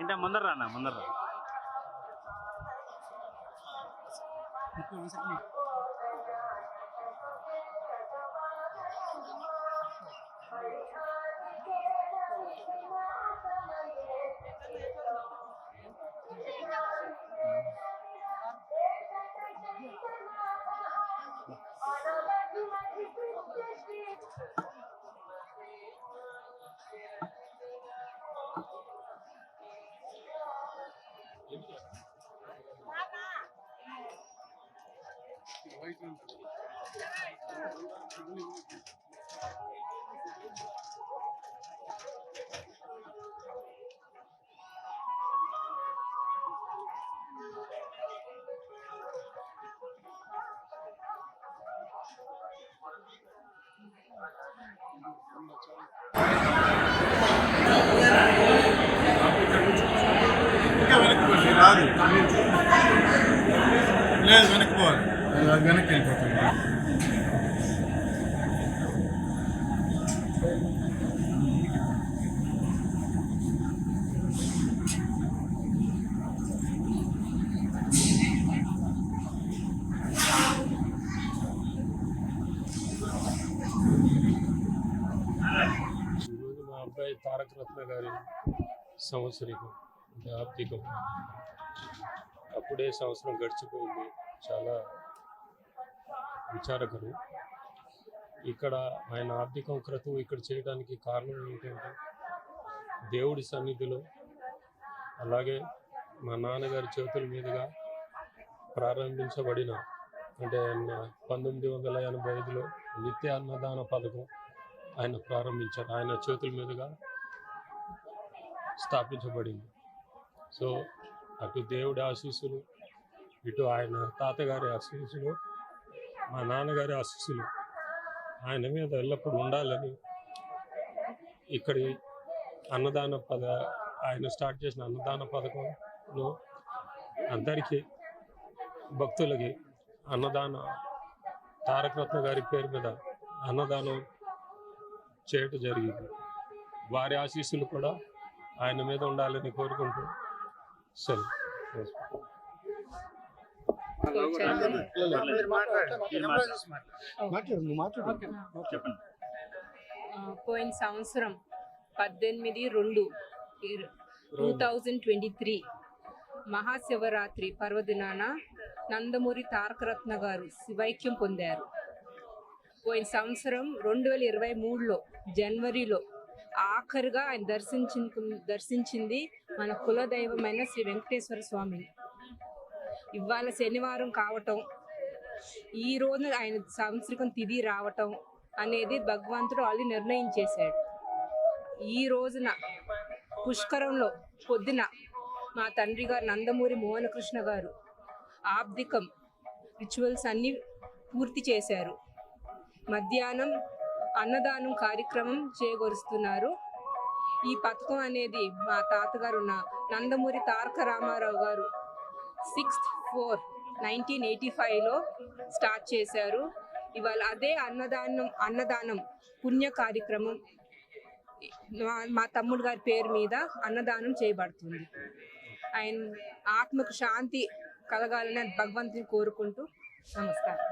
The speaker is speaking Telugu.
ఇంట ముందర రానా ముందర రా. ఇంకా వెనక్కి రాదు లేదు వెనక్కి పోవాలి అది వెనక్కి వెళ్ళిపోతుంది. ఈరోజు మా అబ్బాయి తారక రత్న గారి సంవత్సరికం ఆర్థికం. అప్పుడే సంవత్సరం గడిచిపోయింది. చాలా విచారకరం. ఇక్కడ ఆయన ఆర్థికం క్రతువు ఇక్కడ చేయడానికి కారణం ఏంటంటే దేవుడి సన్నిధిలో, అలాగే మా నాన్నగారి చేతుల మీదుగా ప్రారంభించబడిన అంటే 1985లో నిత్య అన్నదాన పథకం ఆయన ప్రారంభించారు. ఆయన చేతుల మీదుగా స్థాపించబడింది. సో అటు దేవుడి ఆశీస్సులు, ఇటు ఆయన తాతగారి ఆశీస్సులు, మా నాన్నగారి ఆశీస్సులు ఆయన మీద ఎల్లప్పుడూ ఉండాలని ఇక్కడి అన్నదాన ఆయన స్టార్ట్ చేసిన అన్నదాన పథకంలో అందరికీ భక్తులకి అన్నదాన తారక రత్న గారి పేరు మీద అన్నదానం చేయటం జరిగింది. వారి ఆశీస్సులు కూడా ఆయన మీద ఉండాలని కోరుకుంటూ సరే. పోయిన సంవత్సరం 18/2/2023 మహాశివరాత్రి పర్వదినాన నందమూరి తారకరత్న గారు శివైక్యం పొందారు. పోయిన సంవత్సరం 2023లో జనవరిలో ఆఖరిగా ఆయన దర్శించింది మన కులదైవమైన శ్రీ వెంకటేశ్వర స్వామిని. ఇవాళ శనివారం కావటం, ఈ రోజు ఆయన సంవత్సరికం తిథి రావటం అనేది భగవంతుడు ఆల్రెడీ నిర్ణయించేశాడు. ఈ రోజున పుష్కరంలో పొద్దున మా తండ్రి గారు నందమూరి మోహనకృష్ణ గారు ఆబ్దికం రిచువల్స్ అన్నీ పూర్తి చేశారు. మధ్యాహ్నం అన్నదానం కార్యక్రమం చేయగొరుస్తున్నారు. ఈ పథకం అనేది మా తాతగారు నందమూరి తారక రామారావు గారు 6/4/1985లో స్టార్ట్ చేశారు. ఇవాళ అదే అన్నదానం పుణ్య కార్యక్రమం మా తమ్ముడు గారి పేరు మీద అన్నదానం చేయబడుతుంది. ఆయన ఆత్మకు శాంతి కలగాలని భగవంతుని కోరుకుంటూ నమస్కారం.